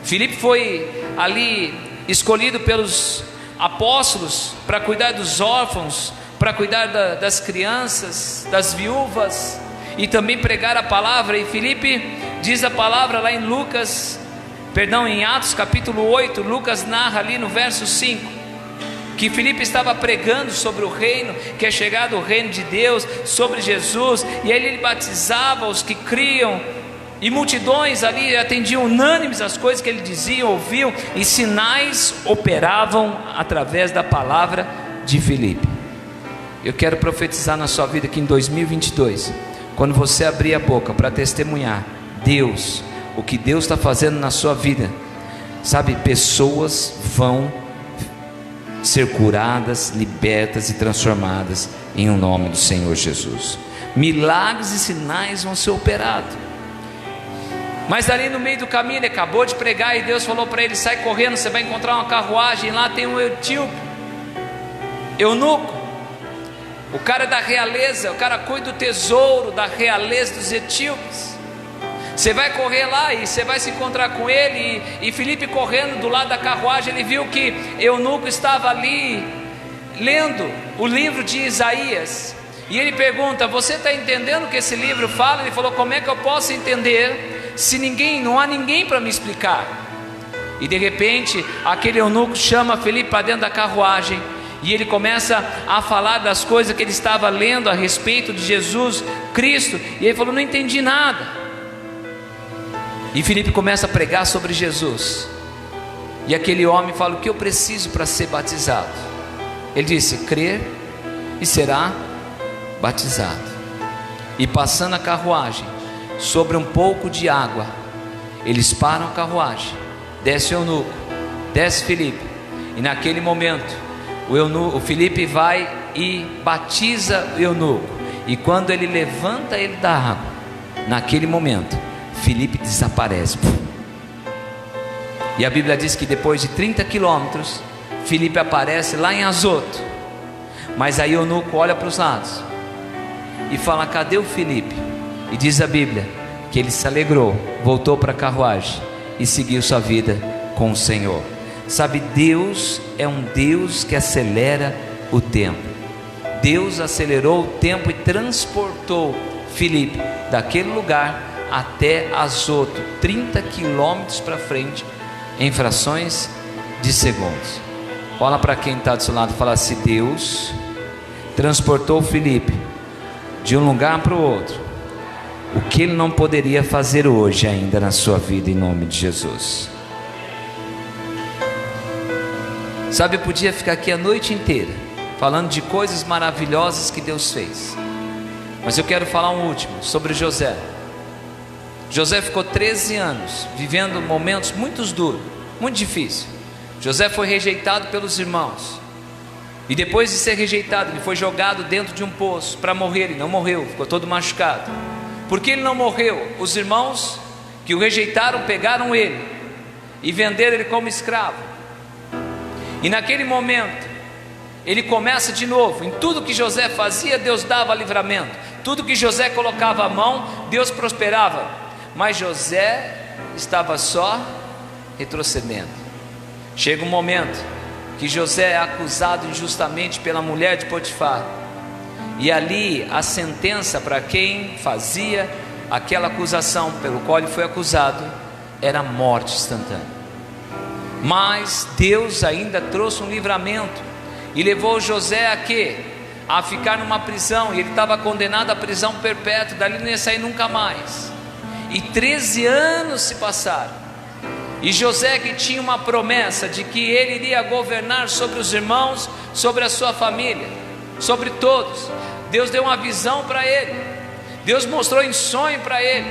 Filipe foi ali escolhido pelos apóstolos para cuidar dos órfãos, para cuidar das crianças, das viúvas, e também pregar a palavra. E Filipe diz a palavra lá em Atos capítulo 8, Lucas narra ali no verso 5, que Filipe estava pregando sobre o reino, que é chegado o reino de Deus, sobre Jesus, e aí ele batizava os que criam, e multidões ali atendiam unânimes as coisas que ele dizia, ouviam, e sinais operavam através da palavra de Filipe. Eu quero profetizar na sua vida que em 2022, quando você abrir a boca para testemunhar Deus, o que Deus está fazendo na sua vida, sabe, pessoas vão ser curadas, libertas e transformadas em o nome do Senhor Jesus. Milagres e sinais vão ser operados. Mas ali no meio do caminho ele acabou de pregar e Deus falou para ele: sai correndo, você vai encontrar uma carruagem, lá tem um etíope, eunuco, o cara da realeza, o cara cuida do tesouro da realeza dos etíopes. Você vai correr lá e você vai se encontrar com ele. E Filipe, correndo do lado da carruagem, ele viu que eunuco estava ali lendo o livro de Isaías. E ele pergunta: você está entendendo o que esse livro fala? Ele falou: como é que eu posso entender se não há ninguém para me explicar? E de repente aquele eunuco chama Filipe para dentro da carruagem, e ele começa a falar das coisas que ele estava lendo a respeito de Jesus Cristo. E ele falou: não entendi nada. E Filipe começa a pregar sobre Jesus. E aquele homem fala: o que eu preciso para ser batizado? Ele disse: crer e será batizado. E passando a carruagem sobre um pouco de água, eles param a carruagem, desce o eunuco, desce Filipe, e naquele momento o Filipe vai e batiza o eunuco. E quando ele levanta ele da água, naquele momento Filipe desaparece. E a Bíblia diz que depois de 30 quilômetros Filipe aparece lá em Azoto. Mas aí o eunuco olha para os lados e fala: cadê o Filipe? E diz a Bíblia que ele se alegrou, voltou para a carruagem e seguiu sua vida com o Senhor. Sabe, Deus é um Deus que acelera o tempo. Deus acelerou o tempo e transportou Filipe daquele lugar até Azoto, 30 quilômetros para frente, em frações de segundos. Olha para quem está do seu lado e fala: se Deus transportou Filipe de um lugar para o outro, o que Ele não poderia fazer hoje ainda na sua vida, em nome de Jesus? Sabe, eu podia ficar aqui a noite inteira falando de coisas maravilhosas que Deus fez, mas eu quero falar um último, sobre José. José ficou 13 anos vivendo momentos muito duros, muito difíceis. José foi rejeitado pelos irmãos, e depois de ser rejeitado, ele foi jogado dentro de um poço para morrer. Ele não morreu, ficou todo machucado. Por que ele não morreu? Os irmãos que o rejeitaram pegaram ele e venderam ele como escravo. E naquele momento ele começa de novo. Em tudo que José fazia, Deus dava livramento. Tudo que José colocava a mão, Deus prosperava. Mas José estava só retrocedendo. Chega um momento que José é acusado injustamente pela mulher de Potifar, e ali a sentença para quem fazia aquela acusação pelo qual ele foi acusado era morte instantânea. Mas Deus ainda trouxe um livramento e levou José a quê? A ficar numa prisão. E ele estava condenado à prisão perpétua, dali não ia sair nunca mais. E 13 anos se passaram, e José, que tinha uma promessa de que ele iria governar sobre os irmãos, sobre a sua família, sobre todos, Deus deu uma visão para ele, Deus mostrou em sonho para ele,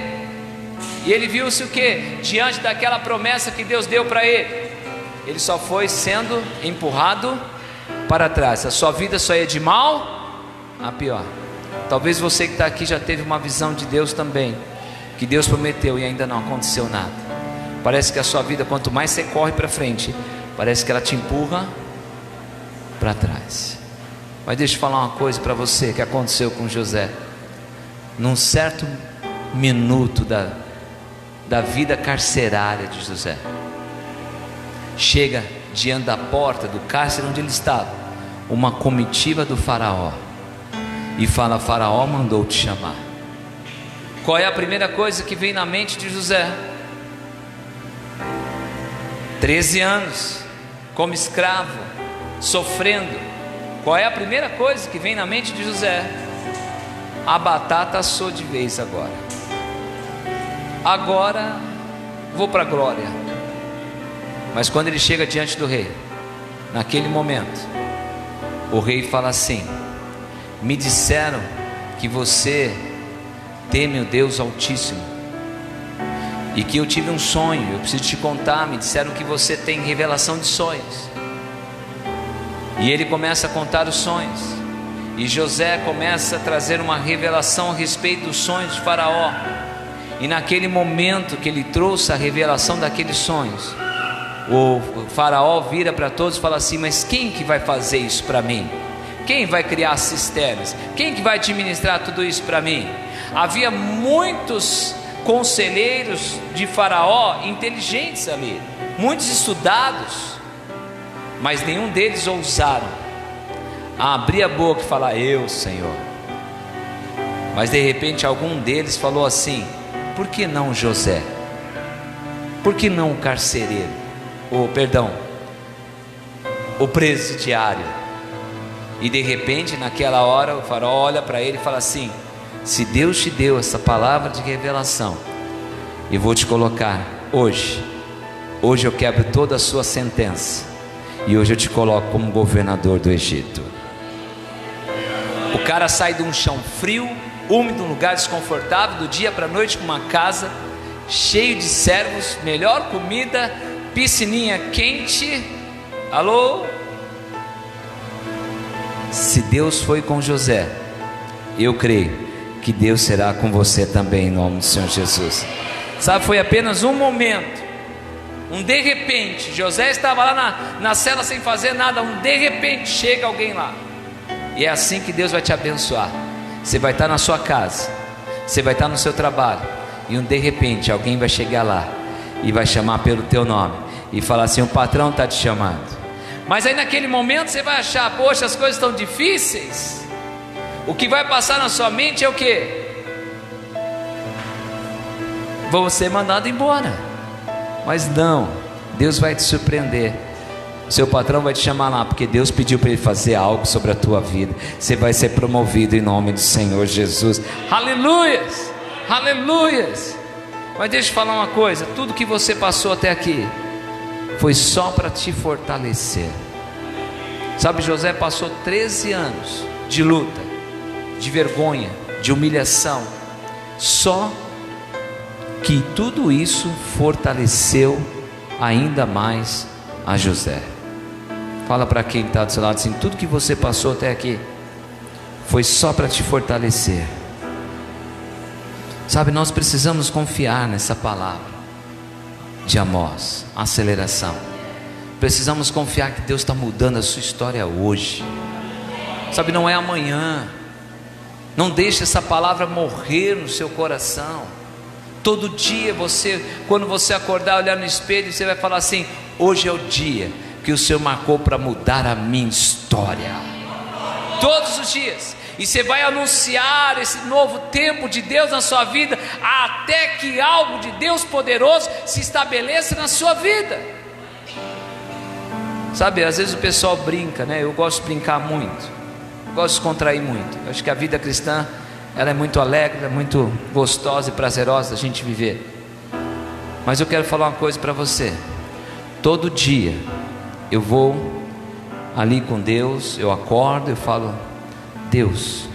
e ele viu-se o que? Diante daquela promessa que Deus deu para ele, ele só foi sendo empurrado para trás. A sua vida só ia de mal a pior. Talvez você que está aqui já teve uma visão de Deus também, que Deus prometeu e ainda não aconteceu nada. Parece que a sua vida, quanto mais você corre para frente, parece que ela te empurra para trás. Mas deixa eu falar uma coisa para você que aconteceu com José. Num certo minuto da vida carcerária de José, chega diante da porta do cárcere onde ele estava uma comitiva do faraó e fala: Faraó mandou te chamar. Qual é a primeira coisa que vem na mente de José? 13 anos como escravo, sofrendo. Qual é a primeira coisa que vem na mente de José? A batata assou de vez agora. Agora vou para a glória. Mas quando ele chega diante do rei, naquele momento, o rei fala assim: me disseram que você teme o Deus Altíssimo, e que eu tive um sonho, eu preciso te contar. Me disseram que você tem revelação de sonhos. E ele começa a contar os sonhos, e José começa a trazer uma revelação a respeito dos sonhos de Faraó. E naquele momento que ele trouxe a revelação daqueles sonhos, o faraó vira para todos e fala assim: mas quem que vai fazer isso para mim? Quem vai criar cisternas? Quem que vai administrar tudo isso para mim? Havia muitos conselheiros de faraó inteligentes ali, muitos estudados, mas nenhum deles ousaram a abrir a boca e falar: eu, Senhor. Mas de repente algum deles falou assim: por que não José? Por que não o carcereiro? O presidiário. E de repente naquela hora o faraó olha para ele e fala assim: se Deus te deu essa palavra de revelação, eu vou te colocar hoje eu quebro toda a sua sentença, e hoje eu te coloco como governador do Egito. O cara sai de um chão frio, úmido, um lugar desconfortável, do dia para a noite, com uma casa cheio de servos, melhor comida, piscininha quente. Alô? Se Deus foi com José, eu creio que Deus será com você também, em nome do Senhor Jesus. Sabe, foi apenas um momento, um de repente. José estava lá na cela sem fazer nada, um de repente chega alguém lá. E é assim que Deus vai te abençoar. Você vai estar na sua casa, você vai estar no seu trabalho, e um de repente alguém vai chegar lá e vai chamar pelo teu nome e falar assim: o patrão está te chamando. Mas aí naquele momento você vai achar: poxa, as coisas estão difíceis. O que vai passar na sua mente é o quê? Vou ser mandado embora. Mas não, Deus vai te surpreender. Seu patrão vai te chamar lá, porque Deus pediu para ele fazer algo sobre a tua vida. Você vai ser promovido em nome do Senhor Jesus. Aleluias, aleluias. Mas deixa eu falar uma coisa: tudo que você passou até aqui foi só para te fortalecer. Sabe, José passou 13 anos de luta, de vergonha, de humilhação. Só que tudo isso fortaleceu ainda mais a José. Fala para quem está do seu lado assim: tudo que você passou até aqui foi só para te fortalecer. Sabe, nós precisamos confiar nessa palavra de Amós, aceleração. Precisamos confiar que Deus está mudando a sua história hoje. Sabe, não é amanhã. Não deixe essa palavra morrer no seu coração. Todo dia quando você acordar, olhar no espelho, você vai falar assim: hoje é o dia que o Senhor marcou para mudar a minha história. Todos os dias. E você vai anunciar esse novo tempo de Deus na sua vida, até que algo de Deus poderoso se estabeleça na sua vida. Sabe, às vezes o pessoal brinca, né? Eu gosto de brincar muito, eu gosto de descontrair muito. Eu acho que a vida cristã, ela é muito alegre, é muito gostosa e prazerosa da gente viver. Mas eu quero falar uma coisa para você: todo dia eu vou ali com Deus, eu acordo, eu falo: Deus,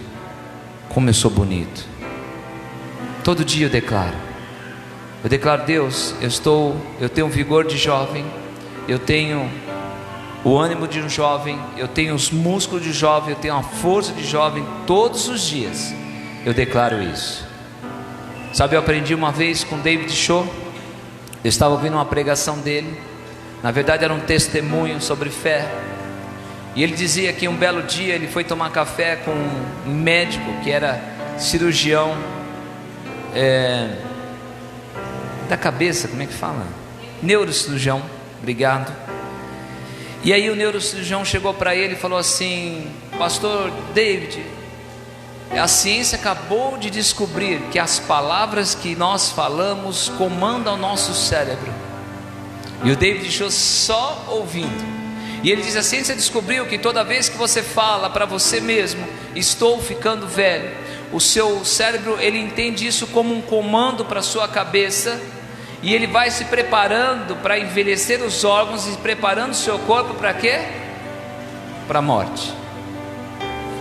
como eu sou bonito. Todo dia eu declaro: Deus, eu tenho o vigor de jovem, eu tenho o ânimo de um jovem, eu tenho os músculos de jovem, eu tenho a força de jovem. Todos os dias eu declaro isso. Sabe, eu aprendi uma vez com David Shaw. Eu estava ouvindo uma pregação dele, na verdade era um testemunho sobre fé. E ele dizia que um belo dia ele foi tomar café com um médico que era cirurgião da cabeça, como é que fala? Neurocirurgião, obrigado. E aí o neurocirurgião chegou para ele e falou assim: pastor David, a ciência acabou de descobrir que as palavras que nós falamos comandam o nosso cérebro. E o David deixou só ouvindo. E ele diz: a ciência descobriu que toda vez que você fala para você mesmo: estou ficando velho, o seu cérebro, ele entende isso como um comando para a sua cabeça, e ele vai se preparando para envelhecer os órgãos e preparando o seu corpo para quê? Para a morte.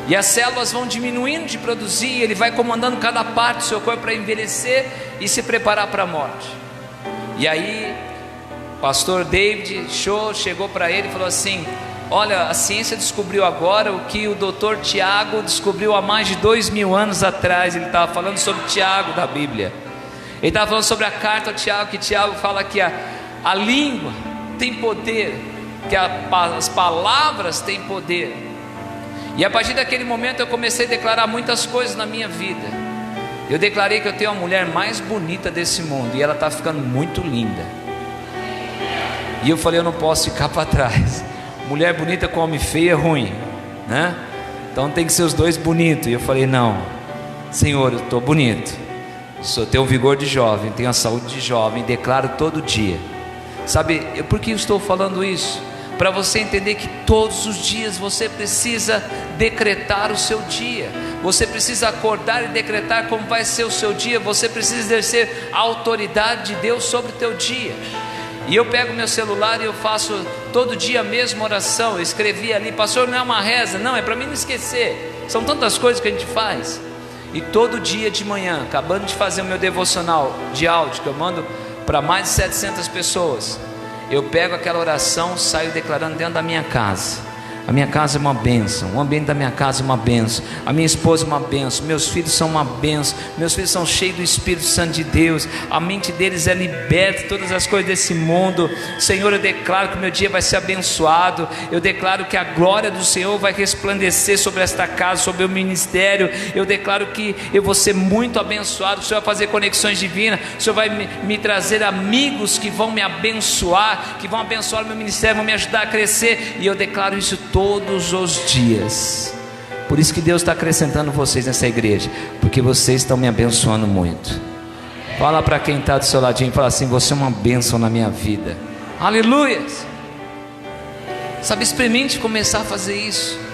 E as células vão diminuindo de produzir, e ele vai comandando cada parte do seu corpo para envelhecer e se preparar para a morte. E aí pastor David Shaw chegou para ele e falou assim: olha, a ciência descobriu agora o que o doutor Tiago descobriu há mais de 2000 anos atrás. Ele estava falando sobre Tiago da Bíblia. Ele estava falando sobre a carta ao Tiago, que Tiago fala que a língua tem poder, que as palavras têm poder. E a partir daquele momento eu comecei a declarar muitas coisas na minha vida. Eu declarei que eu tenho a mulher mais bonita desse mundo, e ela está ficando muito linda. E eu falei, eu não posso ficar para trás. Mulher bonita com homem feio é ruim, né? Então tem que ser os dois bonitos. E eu falei, não, Senhor, eu estou bonito, tenho o vigor de jovem, tenho a saúde de jovem, declaro todo dia. Sabe, por que eu estou falando isso? Para você entender que todos os dias você precisa decretar o seu dia. Você precisa acordar e decretar como vai ser o seu dia. Você precisa exercer a autoridade de Deus sobre o teu dia. E eu pego meu celular e eu faço todo dia a mesma oração. Eu escrevi ali, pastor, não é uma reza, não, é para mim não esquecer. São tantas coisas que a gente faz. E todo dia de manhã, acabando de fazer o meu devocional de áudio, que eu mando para mais de 700 pessoas, eu pego aquela oração, saio declarando dentro da minha casa. A minha casa é uma bênção, o ambiente da minha casa é uma bênção, a minha esposa é uma bênção, meus filhos são uma bênção, meus filhos são cheios do Espírito Santo de Deus, a mente deles é liberta de todas as coisas desse mundo. Senhor, eu declaro que o meu dia vai ser abençoado, eu declaro que a glória do Senhor vai resplandecer sobre esta casa, sobre o ministério. Eu declaro que eu vou ser muito abençoado, o Senhor vai fazer conexões divinas, o Senhor vai me trazer amigos que vão me abençoar, que vão abençoar o meu ministério, vão me ajudar a crescer. E eu declaro isso todos os dias. Por isso que Deus está acrescentando vocês nessa igreja, porque vocês estão me abençoando muito. Fala para quem está do seu ladinho, fala assim, você é uma bênção na minha vida. Aleluia. Sabe, experimente começar a fazer isso.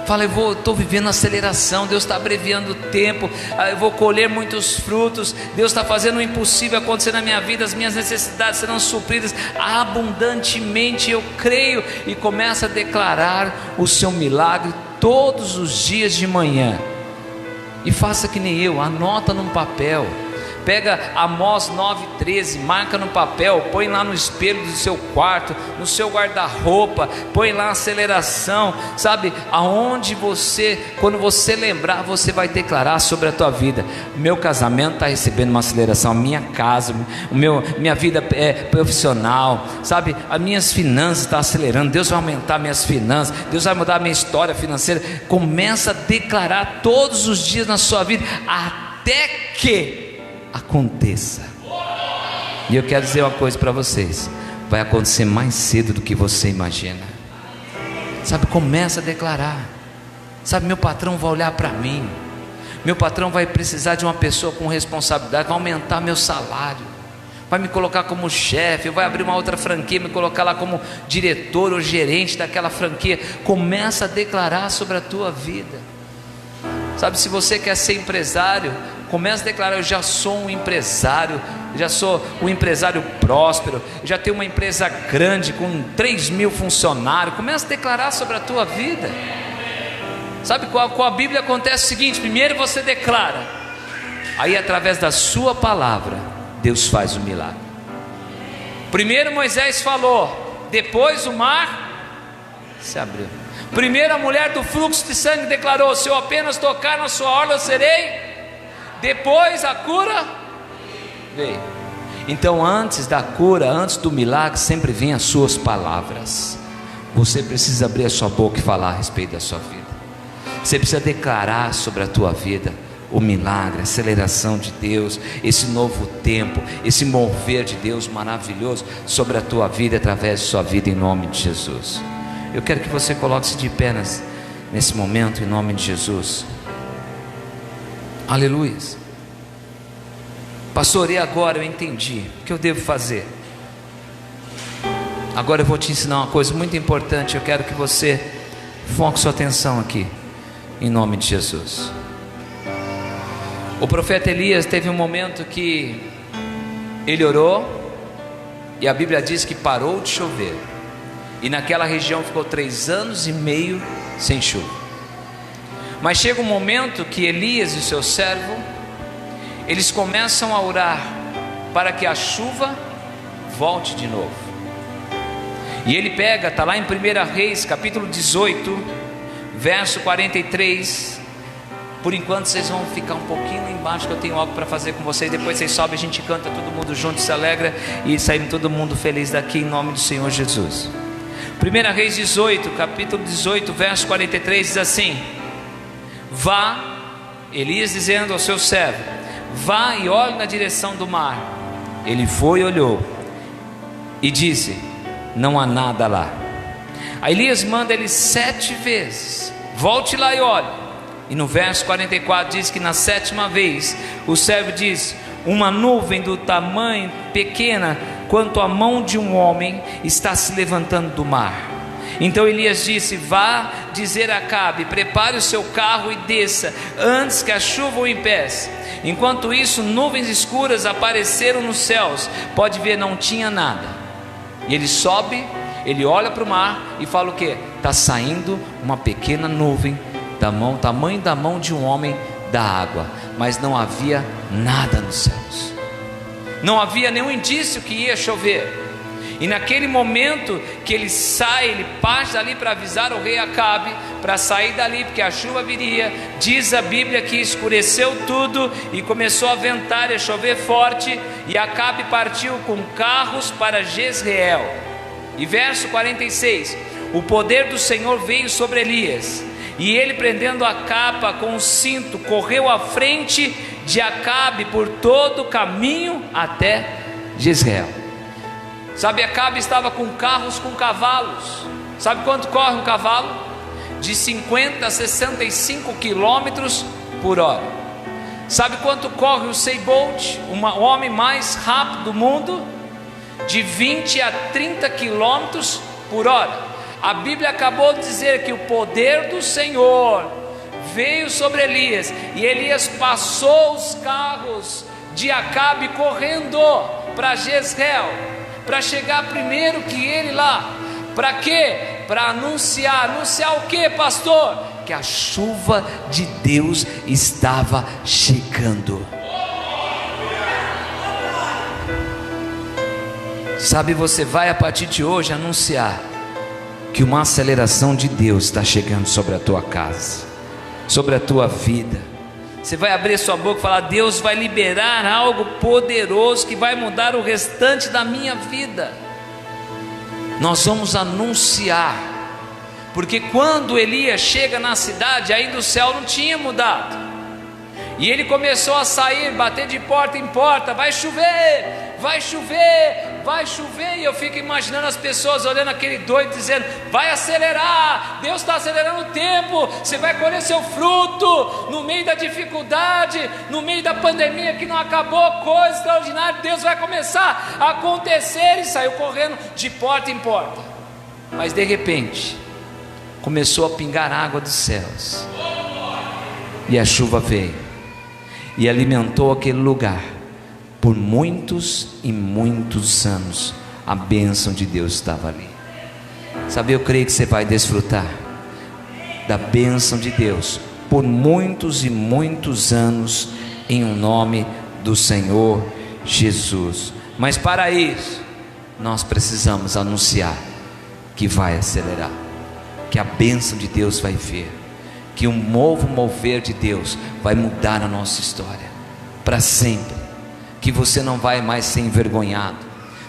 Fala, eu estou vivendo aceleração, Deus está abreviando o tempo, eu vou colher muitos frutos, Deus está fazendo o impossível acontecer na minha vida, as minhas necessidades serão supridas abundantemente, eu creio. E começa a declarar o seu milagre todos os dias de manhã. E faça que nem eu, anota num papel. Pega Amós 9,13, marca no papel, põe lá no espelho do seu quarto, no seu guarda-roupa, põe lá a aceleração, sabe, aonde você, quando você lembrar, você vai declarar sobre a tua vida. Meu casamento está recebendo uma aceleração, a minha casa, minha vida profissional, sabe, as minhas finanças estão acelerando, Deus vai aumentar minhas finanças, Deus vai mudar a minha história financeira. Começa a declarar todos os dias na sua vida, até que aconteça. E eu quero dizer uma coisa para vocês, vai acontecer mais cedo do que você imagina. Sabe, começa a declarar. Sabe, meu patrão vai olhar para mim, meu patrão vai precisar de uma pessoa com responsabilidade, vai aumentar meu salário, vai me colocar como chefe, vai abrir uma outra franquia, me colocar lá como diretor ou gerente daquela franquia. Começa a declarar sobre a tua vida. Sabe, se você quer ser empresário, comece a declarar, eu já sou um empresário, já sou um empresário próspero, já tenho uma empresa grande com 3.000 funcionários. Comece a declarar sobre a tua vida. Sabe, com a Bíblia acontece o seguinte, primeiro você declara, aí através da sua palavra, Deus faz o milagre. Primeiro Moisés falou, depois o mar se abriu. Primeiro a mulher do fluxo de sangue declarou, se eu apenas tocar na sua orla eu serei. Depois a cura veio. Então antes da cura, antes do milagre, sempre vem as suas palavras. Você precisa abrir a sua boca e falar a respeito da sua vida. Você precisa declarar sobre a tua vida o milagre, a aceleração de Deus, esse novo tempo, esse mover de Deus maravilhoso sobre a tua vida, através de sua vida, em nome de Jesus. Eu quero que você coloque-se de pé nesse momento, em nome de Jesus. Aleluia. Pastor, e agora eu entendi o que eu devo fazer. Agora eu vou te ensinar uma coisa muito importante. Eu quero que você foque sua atenção aqui, em nome de Jesus. O profeta Elias teve um momento que ele orou, e a Bíblia diz que parou de chover, e naquela região ficou 3 anos e meio sem chuva. Mas chega um momento que Elias e o seu servo, eles começam a orar para que a chuva volte de novo. E ele pega, está lá em 1 Reis, capítulo 18, verso 43, Por enquanto vocês vão ficar um pouquinho lá embaixo, que eu tenho algo para fazer com vocês. Depois vocês sobem, a gente canta todo mundo junto, se alegra e saímos todo mundo feliz daqui em nome do Senhor Jesus. 1 Reis 18, capítulo 18, verso 43 diz assim: vá, Elias dizendo ao seu servo, vá e olhe na direção do mar. Ele foi e olhou e disse: não há nada lá. Aí Elias manda ele 7 vezes, volte lá e olhe. E no verso 44 diz que na 7ª vez o servo diz: uma nuvem do tamanho pequena quanto a mão de um homem está se levantando do mar. Então Elias disse: vá dizer a Acabe, prepare o seu carro e desça, antes que a chuva o impeça. Enquanto isso, nuvens escuras apareceram nos céus, pode ver, não tinha nada. E ele sobe, ele olha para o mar e fala o que? Está saindo uma pequena nuvem tamanho da mão de um homem da água, mas não havia nada nos céus, não havia nenhum indício que ia chover. E naquele momento que ele sai, ele parte dali para avisar o rei Acabe para sair dali, porque a chuva viria. Diz a Bíblia que escureceu tudo e começou a ventar e a chover forte, e Acabe partiu com carros para Jezreel. E verso 46: o poder do Senhor veio sobre Elias, e ele, prendendo a capa com o cinto, correu à frente de Acabe por todo o caminho até Jezreel. Sabe, Acabe estava com carros com cavalos. Sabe quanto corre um cavalo? De 50 a 65 quilômetros por hora. Sabe quanto corre o Usain Bolt, o homem mais rápido do mundo? De 20 a 30 quilômetros por hora. A Bíblia acabou de dizer que o poder do Senhor veio sobre Elias, e Elias passou os carros de Acabe correndo para Jezreel, para chegar primeiro que ele lá. Para quê? Para anunciar o que, pastor? Que a chuva de Deus estava chegando. Sabe, você vai a partir de hoje anunciar que uma aceleração de Deus está chegando sobre a tua casa, sobre a tua vida. Você vai abrir sua boca e falar: Deus vai liberar algo poderoso que vai mudar o restante da minha vida. Nós vamos anunciar, porque quando Elias chega na cidade, ainda o céu não tinha mudado, e ele começou a sair, bater de porta em porta: vai chover, vai chover, vai chover. E eu fico imaginando as pessoas olhando aquele doido dizendo: vai acelerar, Deus está acelerando o tempo, você vai colher seu fruto no meio da dificuldade, no meio da pandemia que não acabou, coisa extraordinária, Deus vai começar a acontecer. E saiu correndo de porta em porta. Mas de repente começou a pingar água dos céus, e a chuva veio e alimentou aquele lugar. Por muitos e muitos anos a bênção de Deus estava ali. Sabe, eu creio que você vai desfrutar da bênção de Deus por muitos e muitos anos, em nome do Senhor Jesus. Mas para isso nós precisamos anunciar que vai acelerar, que a bênção de Deus vai vir, que um novo mover de Deus vai mudar a nossa história para sempre, que você não vai mais ser envergonhado.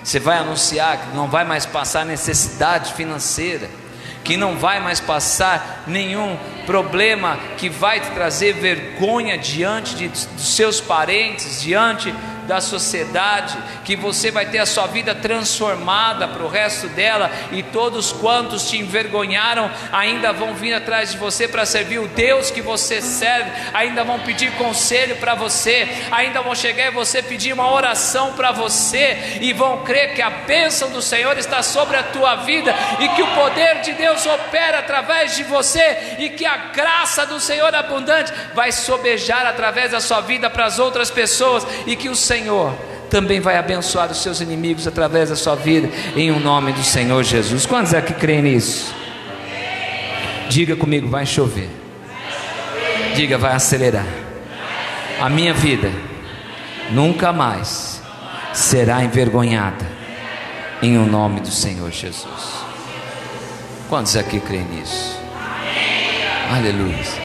Você vai anunciar que não vai mais passar necessidade financeira, que não vai mais passar nenhum problema que vai te trazer vergonha diante dos seus parentes, diante da sociedade, que você vai ter a sua vida transformada para o resto dela, e todos quantos te envergonharam ainda vão vir atrás de você para servir o Deus que você serve, ainda vão pedir conselho para você, ainda vão chegar e você pedir uma oração para você, e vão crer que a bênção do Senhor está sobre a tua vida, e que o poder de Deus opera através de você, e que a graça do Senhor abundante vai sobejar através da sua vida para as outras pessoas, e que o Senhor também vai abençoar os seus inimigos através da sua vida, em o nome do Senhor Jesus. Quantos é que creem nisso? Diga comigo: vai chover. Diga: vai acelerar. A minha vida nunca mais será envergonhada, em o nome do Senhor Jesus. Quantos aqui creem nisso? Aleluia.